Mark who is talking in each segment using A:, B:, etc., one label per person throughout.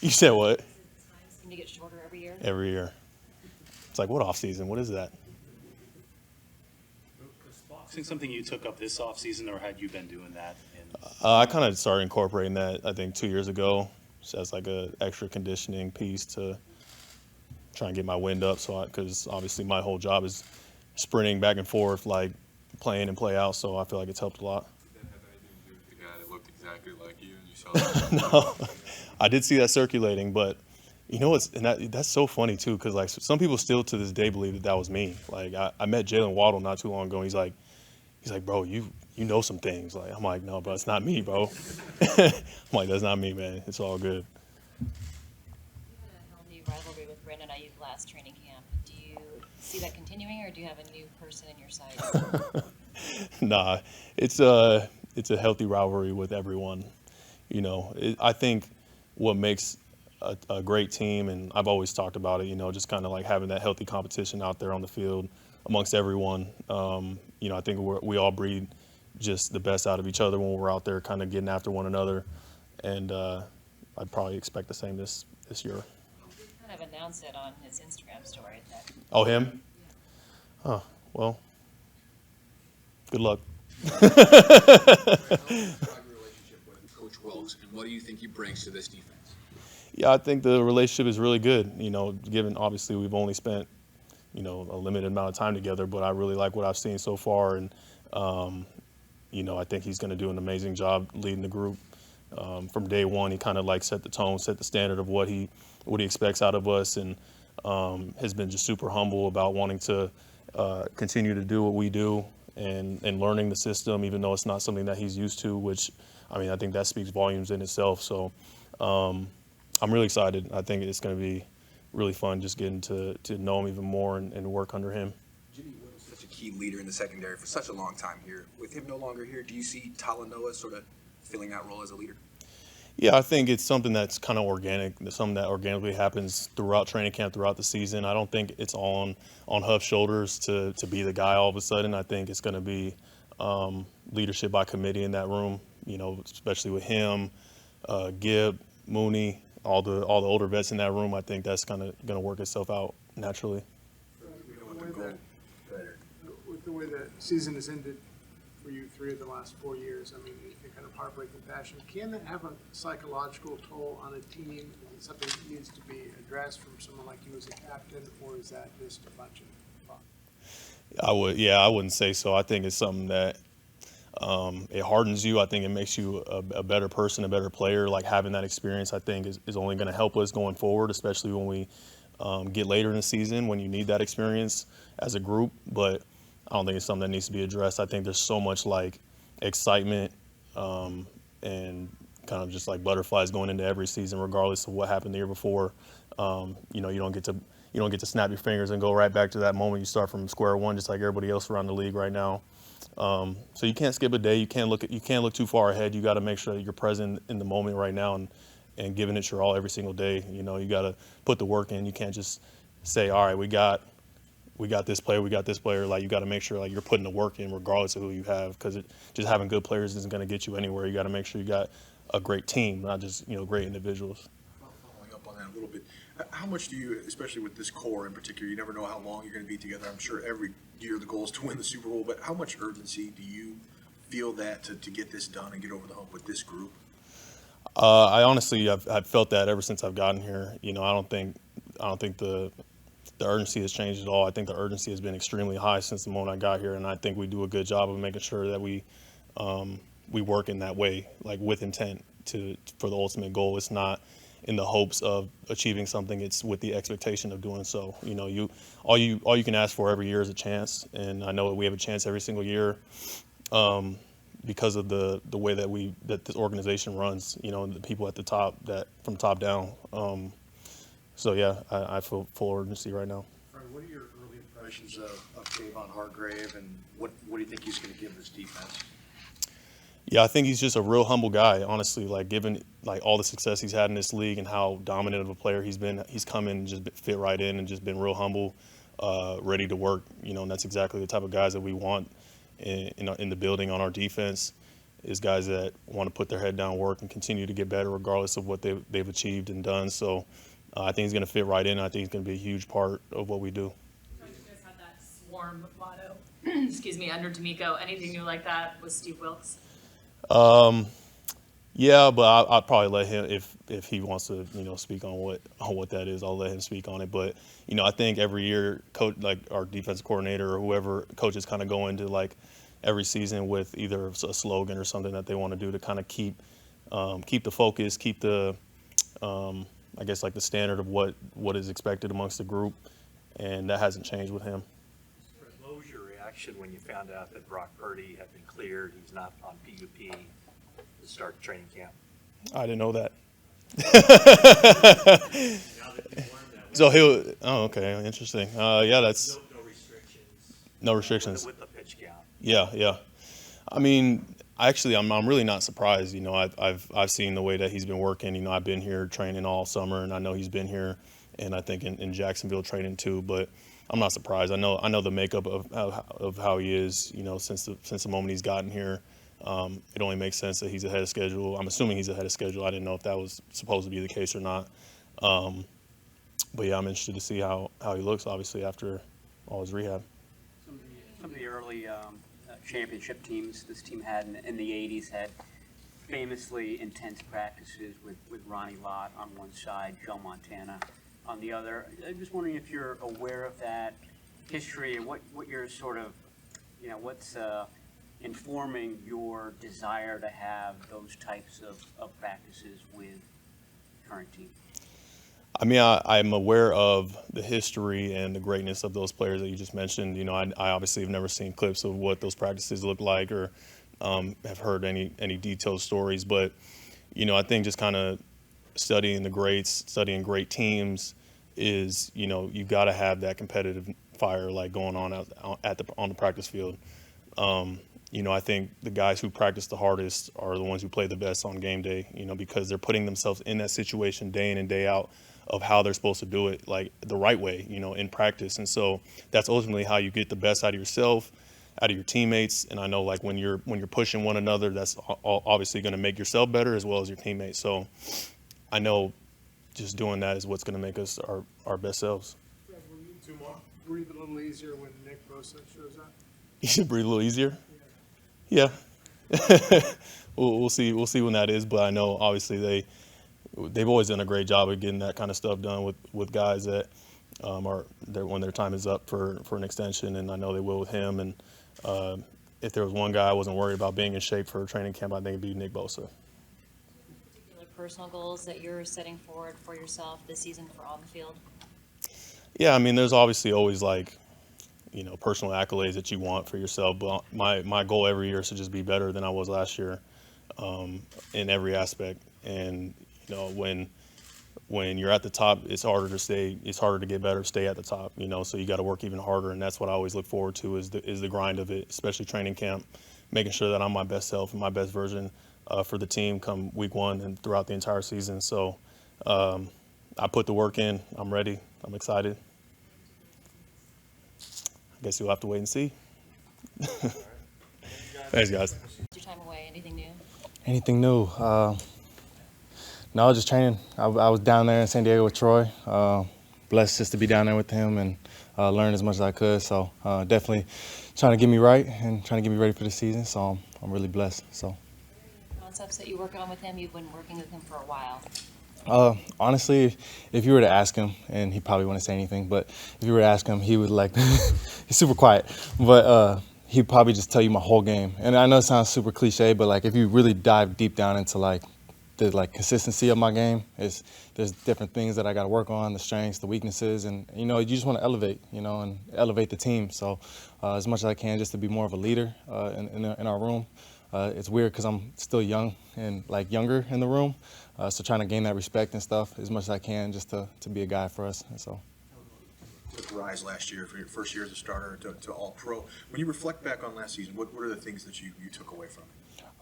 A: You said what?
B: Seem to get shorter every year.
A: Every year. It's like, what off season? What is that?
C: Was boxing something you took up this off season, or had you been doing that?
A: I kind of started incorporating that, I think, 2 years ago, just as like a extra conditioning piece to try and get my wind up. So, because obviously my whole job is sprinting back and forth, like playing and play out. So I feel like it's helped a lot.
D: Did that have anything to do with the guy that looked exactly like you and you saw that?
A: No, I did see that circulating, but you know what's and that's so funny too, because like some people still to this day believe that that was me. Like I met Jalen Waddle not too long ago. And he's like, bro, you know some things. Like I'm like, no, bro, it's not me, bro. I'm like, that's not me, man. It's all good.
B: You had a healthy rivalry with Brandon Ayuk last training camp. Do you see that continuing, or do you have a new person in your sights?
A: Nah, it's a healthy rivalry with everyone. I think what makes a great team, and I've always talked about it, just kind of like having that healthy competition out there on the field amongst everyone. I think we all breed just the best out of each other when we're out there kind of getting after one another. And I'd probably expect the same this year.
B: He kind of announced it on his Instagram story.
A: Oh, him? Oh, well, good luck.
E: How do you describe your relationship with Coach Wilkes, and what do you think he brings to this defense?
A: Yeah, I think the relationship is really good. Given obviously we've only spent, a limited amount of time together, but I really like what I've seen so far. And, I think he's going to do an amazing job leading the group. From day one, he kind of like set the tone, set the standard of what he expects out of us, and has been just super humble about wanting to continue to do what we do and learning the system, even though it's not something that he's used to, which, I think that speaks volumes in itself. So I'm really excited. I think it's going to be really fun just getting to know him even more and work under him.
F: Jimmy was such a key leader in the secondary for such a long time here. With him no longer here, do you see Talanoa sort of filling that role as a leader?
A: Yeah, I think it's something that's kind of organic, something that organically happens throughout training camp, throughout the season. I don't think it's on Huff's shoulders to be the guy all of a sudden. I think it's going to be leadership by committee in that room, especially with him, Gibb, Mooney, all the older vets in that room. I think that's kind of going to work itself out naturally.
G: With the way the season has ended for you 3 of the last 4 years, in kind of heartbreaking fashion, can that have a psychological toll on a team? Is it something that needs to be addressed from someone like you as a captain, or is that just a bunch of fun?
A: I wouldn't say so. I think it's something that it hardens you. I think it makes you a better person, a better player. Like having that experience, I think, is only going to help us going forward, especially when we get later in the season when you need that experience as a group. But I don't think it's something that needs to be addressed. I think there's so much like excitement and kind of just like butterflies going into every season, regardless of what happened the year before. You don't get to snap your fingers and go right back to that moment. You start from square one, just like everybody else around the league right now. So you can't skip a day. You can't look too far ahead. You got to make sure that you're present in the moment right now and giving it your all every single day. You got to put the work in. You can't just say, all right, we got this player, we got this player. Like you got to make sure like you're putting the work in regardless of who you have, because just having good players isn't going to get you anywhere. You got to make sure you got a great team, not just great individuals.
F: Following up on that a little bit, how much do you, especially with this core in particular, you never know how long you're going to be together. I'm sure every year the goal is to win the Super Bowl, but how much urgency do you feel that to get this done and get over the hump with this group?
A: I honestly, I've felt that ever since I've gotten here. I don't think the urgency has changed at all. I think the urgency has been extremely high since the moment I got here, and I think we do a good job of making sure that we work in that way, like with intent for the ultimate goal. It's not in the hopes of achieving something. It's with the expectation of doing so. All you can ask for every year is a chance, and I know that we have a chance every single year because of the way that this organization runs. And the people at the top, that from top down. So yeah, I feel full urgency right now.
H: Frank, what are your early impressions of Javon Hargrave, and what do you think he's going to give this defense?
A: Yeah, I think he's just a real humble guy, honestly. Like given like all the success he's had in this league and how dominant of a player he's been, he's come in and just fit right in and just been real humble, ready to work. And that's exactly the type of guys that we want in the building on our defense. is guys that want to put their head down, work, and continue to get better regardless of what they've achieved and done. So I think he's going to fit right in. I think he's going to be a huge part of what we do.
I: You guys had that swarm motto, excuse me, under D'Amico. Anything new like that with Steve Wilkes?
A: Yeah, but I'd probably let him if he wants to, speak on what that is. I'll let him speak on it. But I think every year, coach, like our defensive coordinator or whoever, coaches kind of go into like every season with either a slogan or something that they want to do to kind of keep the focus, keep the I guess like the standard of what is expected amongst the group, and that hasn't changed with him.
H: What was your reaction when you found out that Brock Purdy had been cleared? He's not on PUP to start training camp.
A: I didn't know that.
H: Now that you've learned that,
A: So he'll. Oh, okay, interesting. Yeah, that's
H: no restrictions.
A: no restrictions.
H: With the pitch count.
A: Yeah. I mean, actually, I'm really not surprised. I've seen the way that he's been working. I've been here training all summer, and I know he's been here, and I think in Jacksonville training too. But I'm not surprised. I know the makeup of how he is. Since the moment he's gotten here, it only makes sense that he's ahead of schedule. I'm assuming he's ahead of schedule. I didn't know if that was supposed to be the case or not. But yeah, I'm interested to see how he looks. Obviously, after all his rehab.
J: Some of the early championship teams this team had in the 80s had famously intense practices with Ronnie Lott on one side, Joe Montana on the other. I'm just wondering if you're aware of that history and what you're sort of, what's informing your desire to have those types of practices with the current team.
A: I mean, I'm aware of the history and the greatness of those players that you just mentioned. I obviously have never seen clips of what those practices look like or have heard any detailed stories. But, I think just kind of studying the greats, studying great teams is, you've got to have that competitive fire like going on on the practice field. I think the guys who practice the hardest are the ones who play the best on game day, because they're putting themselves in that situation day in and day out of how they're supposed to do it, like the right way, in practice. And so that's ultimately how you get the best out of yourself, out of your teammates. And I know like when you're pushing one another, that's obviously going to make yourself better as well as your teammates. So I know just doing that is what's going to make us our best selves.
G: Fred, will you breathe a little easier when Nick Bosa shows up?
A: You should breathe a little easier. Yeah. We'll see when that is, but I know obviously they've always done a great job of getting that kind of stuff done with guys that are there when their time is up for an extension, and I know they will with him. And if there was one guy I wasn't worried about being in shape for training camp, I think it'd be Nick Bosa.
B: Particular personal goals that you're setting forward for yourself this season for on the field?
A: Yeah, I mean, there's obviously always like, personal accolades that you want for yourself. But my goal every year is to just be better than I was last year in every aspect. And, when you're at the top, it's harder to get better, stay at the top, so you got to work even harder. And that's what I always look forward to is the grind of it, especially training camp, making sure that I'm my best self and my best version for the team come week one and throughout the entire season. So I put the work in. I'm ready. I'm excited. I guess you'll have to wait and see. Thanks, guys.
B: Your time away, anything new?
K: Anything new? No, just training. I was down there in San Diego with Troy. Blessed just to be down there with him and learn as much as I could. So definitely trying to get me right and trying to get me ready for the season. So I'm really blessed. So.
B: Concepts that you work on with him, you've been working with him for a while.
K: Honestly, if you were to ask him, and he probably wouldn't say anything, but if you were to ask him, he would he's super quiet, but he'd probably just tell you my whole game. And I know it sounds super cliche, but like if you really dive deep down into the consistency of my game, there's different things that I got to work on, the strengths, the weaknesses, and you just want to elevate, and elevate the team. So as much as I can, just to be more of a leader in our room. It's weird because I'm still young and younger in the room, so trying to gain that respect and stuff as much as I can just to be a guy for us. And so.
F: Took a rise last year for your first year as a starter to All-Pro. When you reflect back on last season, what are the things that you took away from it?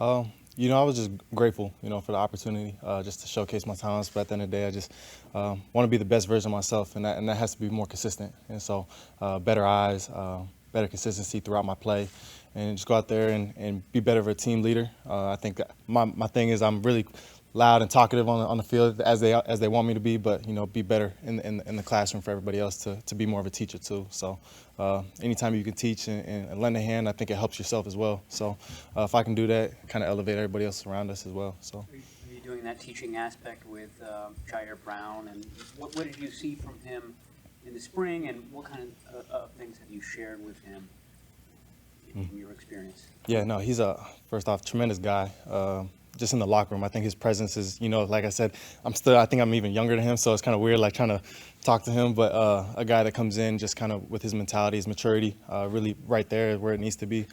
K: I was just grateful, for the opportunity just to showcase my talents. But at the end of the day, I just want to be the best version of myself, and that has to be more consistent. And so better eyes, better consistency throughout my play, and just go out there and be better of a team leader. I think that my thing is I'm really loud and talkative on the field as they want me to be, but be better in the classroom for everybody else to be more of a teacher too. So anytime you can teach and lend a hand, I think it helps yourself as well. So if I can do that, kind of elevate everybody else around us as well. So.
J: Are you doing that teaching aspect with Jair Brown, and what did you see from him in the spring, and what kind of things have you shared with him in your experience?
K: Yeah, no, he's first off, tremendous guy. Just in the locker room, I think his presence is, like I said, I think I'm even younger than him, so it's kind of weird, like trying to talk to him. But a guy that comes in just kind of with his mentality, his maturity, really right there where it needs to be.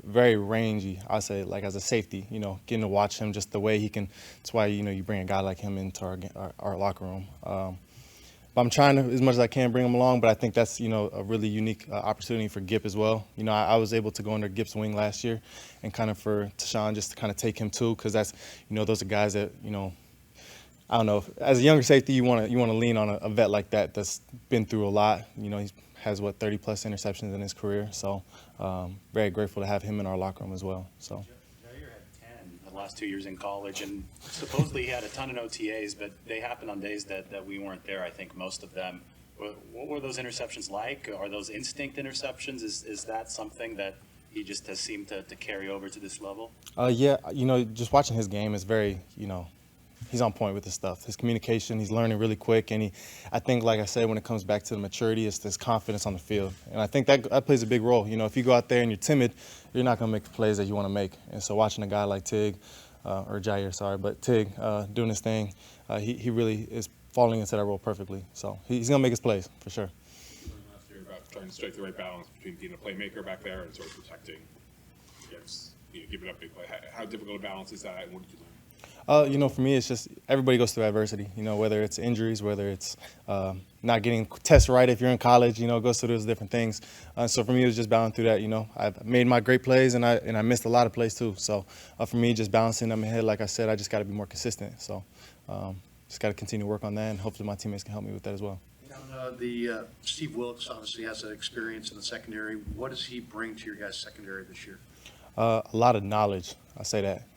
K: Very rangy, I say, like as a safety, getting to watch him just the way he can. That's why you bring a guy like him into our locker room. But I'm trying to, as much as I can, bring him along, but I think that's, a really unique opportunity for Gip as well. I was able to go under Gip's wing last year and kind of for Tashawn just to kind of take him too, because that's, those are guys that, I don't know, as a younger safety, you want to lean on a vet like that that's been through a lot. He has, 30-plus interceptions in his career. So very grateful to have him in our locker room as well. So.
C: Jair had 10 the last 2 years in college, and supposedly he had a ton of OTAs, but they happened on days that we weren't there, I think, most of them. What were those interceptions like? Are those instinct interceptions? Is that something that he just has seemed to carry over to this level?
K: Yeah, just watching his game is very, he's on point with his stuff. His communication, he's learning really quick, and I think, like I said, when it comes back to the maturity, it's this confidence on the field. And I think that plays a big role. If you go out there and you're timid, you're not going to make the plays that you want to make. And so watching a guy like Tig, or Jair, sorry, but Tig doing his thing, he really is falling into that role perfectly. So he's going to make his plays, for sure.
L: Last year about trying to strike the right balance between being a playmaker back there and sort of protecting against, giving up big play. How difficult a balance is that, and what did you learn?
K: For me, it's just everybody goes through adversity, whether it's injuries, whether it's not getting tests right if you're in college, goes through those different things. So for me, it was just balancing through that, I've made my great plays and I missed a lot of plays too. So for me, just balancing them ahead, like I said, I just got to be more consistent. So just got to continue to work on that, and hopefully my teammates can help me with that as well.
F: Steve Wilkes obviously has an experience in the secondary. What does he bring to your guys' secondary this year?
K: A lot of knowledge, I say that.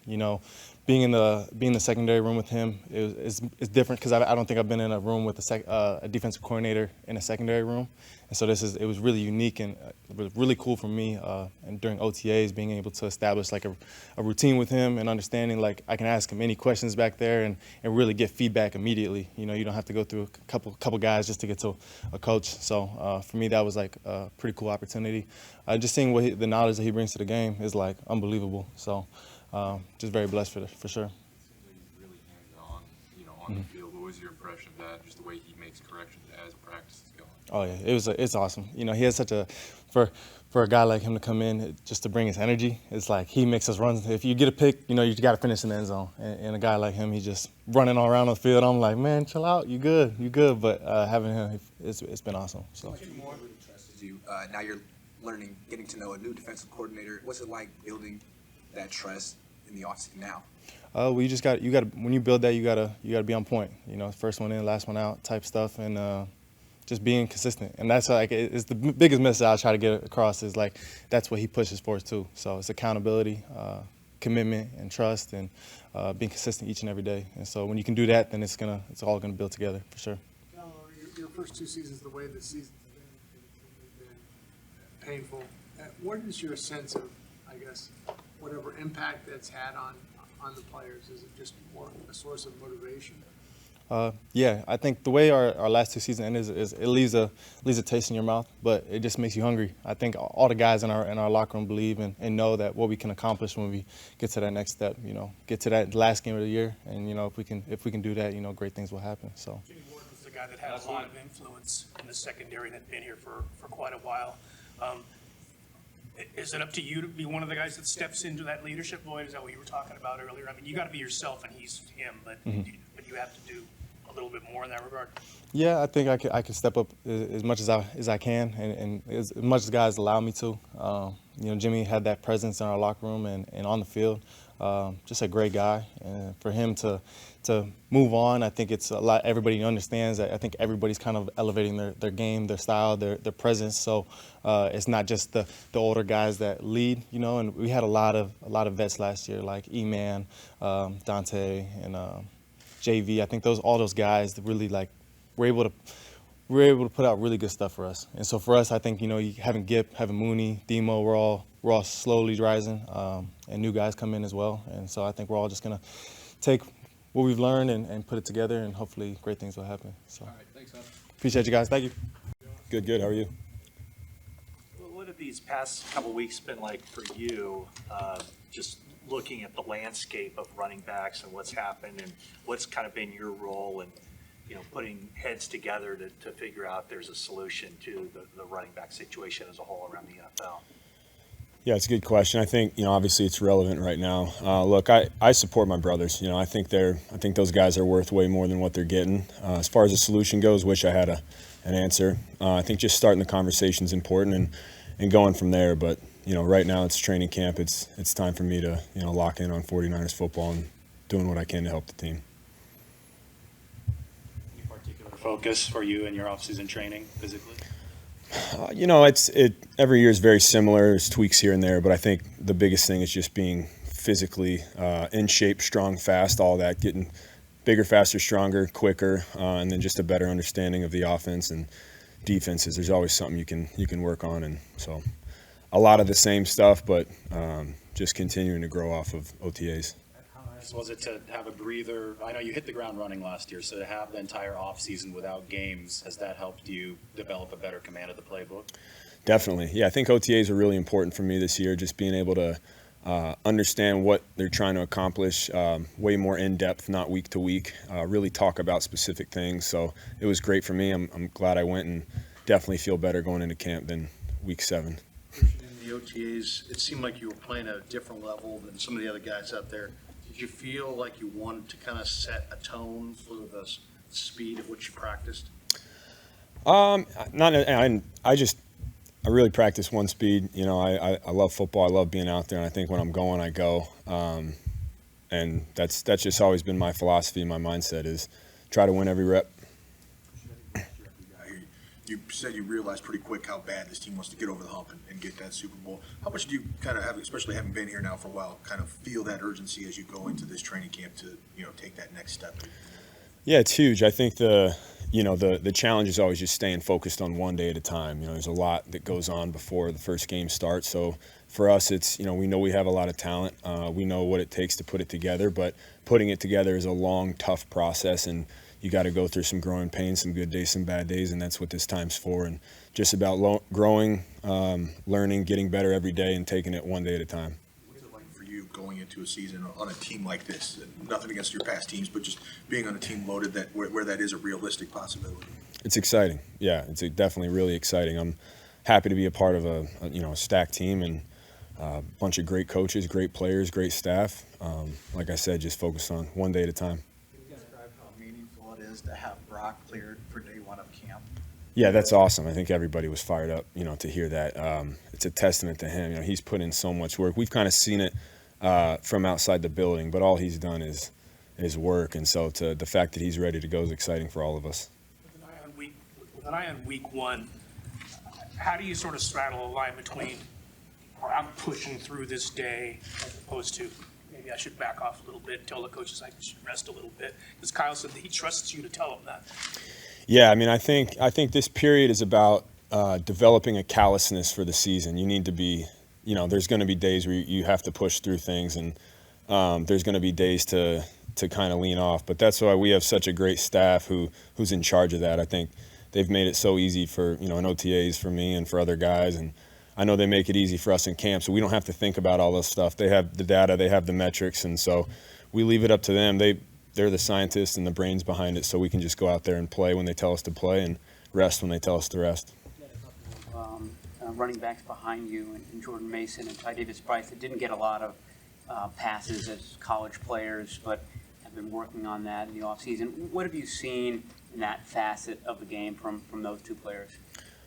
K: Being in the secondary room with him is different because I don't think I've been in a room with a defensive coordinator in a secondary room, and so it was really unique, and it was really cool for me. And during OTAs, being able to establish like a routine with him and understanding like I can ask him any questions back there and really get feedback immediately. You don't have to go through a couple guys just to get to a coach. So for me, that was like a pretty cool opportunity. Just seeing the knowledge that he brings to the game is like unbelievable. So. Just very blessed for sure.
D: It seems like he's really hands-on, on the field. What was your impression of that? Just the way he makes corrections as practice is going.
K: Oh yeah, it's awesome. He has such for a guy like him to come in just to bring his energy. It's like he makes us run. If you get a pick, you got to finish in the end zone. And a guy like him, he's just running all around the field. I'm like, man, chill out. You good. But having him, it's been awesome. So.
E: More trusts you. Now you're learning, getting to know a new defensive coordinator. What's it like building that trust in the offseason now?
K: Well, you got when you build that, you gotta be on point. First one in, last one out type stuff, and just being consistent. And that's like it's the biggest message I try to get across is like that's what he pushes for us too. So it's accountability, commitment, and trust, and being consistent each and every day. And so when you can do that, then it's all gonna build together for sure.
G: Your first 2 seasons, the way the season's been painful. What is your sense of, I guess, whatever impact that's had on the players? Is it just more a source of motivation?
K: Yeah, I think the way our last 2 seasons ended is it leaves a taste in your mouth, but it just makes you hungry. I think all the guys in our locker room believe and know that what we can accomplish when we get to that next step, get to that last game of the year, and if we can do that, great things will happen. So.
M: Jimmy Ward was the guy that had a lot of influence in the secondary and had been here for quite a while. Is it up to you to be one of the guys that steps into that leadership void? Is that what you were talking about earlier? I mean, you got to be yourself, and he's him, but you have to do a little bit more in that regard.
K: Yeah, I think I can step up as much as I can, and as much as guys allow me to. Jimmy had that presence in our locker room and on the field. just a great guy. And for him to move on, I think it's a lot. Everybody understands that. I think everybody's kind of elevating their game, their style, their presence. So it's not just the older guys that lead, you know. And we had a lot of vets last year, like E-Man, Dante, and JV. I think all those guys that really were able to put out really good stuff for us. And so for us, I think, you know, having Gip, having Mooney, Demo, we're all slowly rising, and new guys come in as well. And so I think we're all just gonna take what we've learned and put it together, and hopefully great things will happen. So,
F: All right, thanks, Hub.
K: appreciate you guys. Thank you.
A: Good. How are you?
H: What have these past couple weeks been like for you, just looking at the landscape of running backs and what's happened, and what's kind of been your role in, you know, putting heads together to figure out there's a solution to the running back situation as a whole around the NFL?
N: Yeah, it's a good question. I think, you know, obviously it's relevant right now. Look, I support my brothers. You know, I think those guys are worth way more than what they're getting. As far as the solution goes, wish I had an answer. I think just starting the conversation is important and going from there. But, you know, right now it's training camp. It's time for me to, you know, lock in on 49ers football and doing what I can to help the team.
C: Any particular focus for you in your offseason training physically?
N: You know, every year is very similar. There's tweaks here and there, but I think the biggest thing is just being physically in shape, strong, fast, all that, getting bigger, faster, stronger, quicker, and then just a better understanding of the offense and defenses. There's always something you can work on, and so a lot of the same stuff, but just continuing to grow off of OTAs.
C: Was it to have a breather? I know you hit the ground running last year, so to have the entire offseason without games, has that helped you develop a better command of the playbook?
N: Definitely. Yeah, I think OTAs are really important for me this year, just being able to understand what they're trying to accomplish way more in-depth, not week to week, really talk about specific things. So it was great for me. I'm glad I went, and definitely feel better going into camp than week 7.
F: In the OTAs, it seemed like you were playing at a different level than some of the other guys out there. Did you feel like you wanted to kind of set a tone for the speed at which you practiced?
N: I really practice one speed. You know, I love football. I love being out there, and I think when I'm going, I go. And that's just always been my philosophy. My mindset is try to win every rep.
F: You said you realized pretty quick how bad this team wants to get over the hump and get that Super Bowl. How much do you kind of have, especially having been here now for a while, kind of feel that urgency as you go into this training camp to, you know, take that next step?
N: Yeah, it's huge. I think the challenge is always just staying focused on one day at a time. You know, there's a lot that goes on before the first game starts. So for us, it's, you know, we know we have a lot of talent. We know what it takes to put it together, but putting it together is a long, tough process, and you got to go through some growing pains, some good days, some bad days, and that's what this time's for. And just about growing, learning, getting better every day, and taking it one day at a time.
F: What's it like for you going into a season on a team like this? Nothing against your past teams, but just being on a team loaded where that is a realistic possibility.
N: It's exciting. Yeah, it's definitely really exciting. I'm happy to be a part of a stacked team and a bunch of great coaches, great players, great staff. Like I said, just focus on one day at a time.
O: To have Brock cleared for day one of camp?
N: Yeah, that's awesome. I think everybody was fired up, you know, to hear that. It's a testament to him. You know, he's put in so much work. We've kind of seen it from outside the building, but all he's done is work. And so the fact that he's ready to go is exciting for all of us.
M: With an eye on week 1, how do you sort of straddle a line between, I'm pushing through this day, as opposed to, maybe I should back off a little bit, tell the coaches I should rest a little bit? Because Kyle said that he trusts you to tell him that.
N: Yeah, I mean, I think this period is about developing a callousness for the season. You need to be, you know, there's going to be days where you have to push through things, and there's going to be days to kind of lean off. But that's why we have such a great staff who's in charge of that. I think they've made it so easy for, you know, in OTAs for me and for other guys, and I know they make it easy for us in camp, so we don't have to think about all this stuff. They have the data, they have the metrics, and so we leave it up to them. They're the scientists and the brains behind it, so we can just go out there and play when they tell us to play and rest when they tell us to rest.
J: Running backs behind you, and Jordan Mason and Ty Davis-Price that didn't get a lot of passes as college players, but have been working on that in the offseason. What have you seen in that facet of the game from those two players?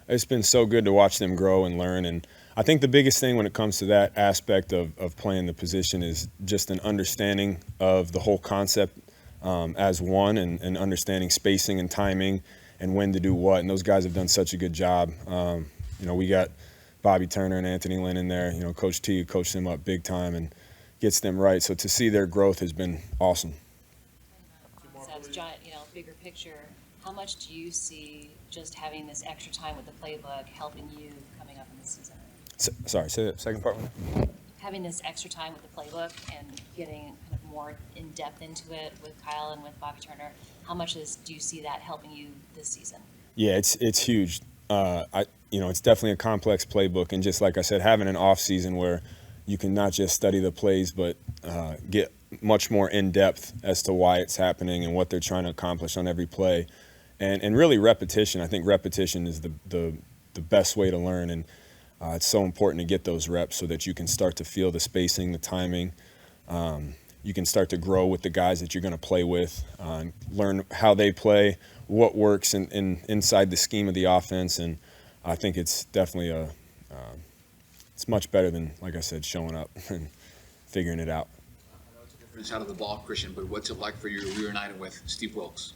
N: It's been so good to watch them grow and learn, and I think the biggest thing when it comes to that aspect of playing the position is just an understanding of the whole concept as one, and understanding spacing and timing and when to do what. And those guys have done such a good job. We got Bobby Turner and Anthony Lynn in there. Coach T coached them up big time and gets them right. So to see their growth has been awesome.
B: Seb's giant, bigger picture, how much do you see just having this extra time with the playbook helping you coming up in the season?
N: Sorry, say the second part.
B: Having this extra time with the playbook and getting kind of more in depth into it with Kyle and with Bobby Turner, how much do you see that helping you this season?
N: Yeah, it's huge. It's definitely a complex playbook, and just like I said, having an off season where you can not just study the plays, but get much more in depth as to why it's happening and what they're trying to accomplish on every play, and really repetition. I think repetition is the best way to learn, and it's so important to get those reps so that you can start to feel the spacing, the timing. You can start to grow with the guys that you're going to play with, learn how they play, what works inside the scheme of the offense, and I think it's definitely it's much better than, like I said, showing up and figuring it out.
E: I know it's a different side of the ball, Christian, but what's it like for you reuniting with Steve Wilkes?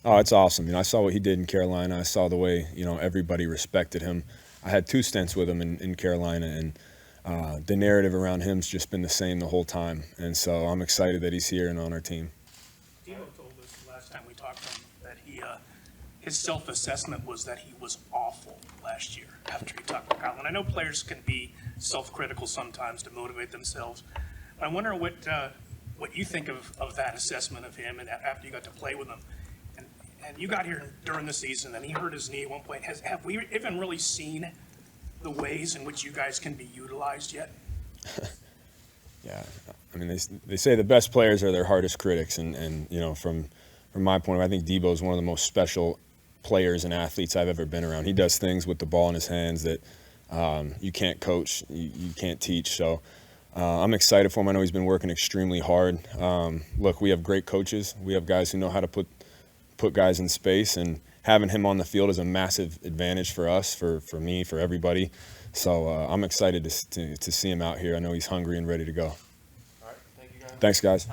N: Oh, it's awesome. I saw what he did in Carolina. I saw the way, everybody respected him. I had 2 stints with him in Carolina, and the narrative around him's just been the same the whole time. And so I'm excited that he's here and on our team.
M: Dino told us the last time we talked to him that his self-assessment was that he was awful last year after he talked to Kyle. And I know players can be self-critical sometimes to motivate themselves. I wonder what you think of that assessment of him and after you got to play with him. And you got here during the season, and he hurt his knee at one point. Have we even really seen the ways in which you guys can be utilized yet?
N: Yeah, they say the best players are their hardest critics, and from my point of view, I think Debo is one of the most special players and athletes I've ever been around. He does things with the ball in his hands that you can't coach, you can't teach. So I'm excited for him. I know he's been working extremely hard. Look, we have great coaches. We have guys who know how to put guys in space, and having him on the field is a massive advantage for us, for me, for everybody. So I'm excited to see him out here. I know he's hungry and ready to go.
L: All right, thank you guys.
N: Thanks, guys.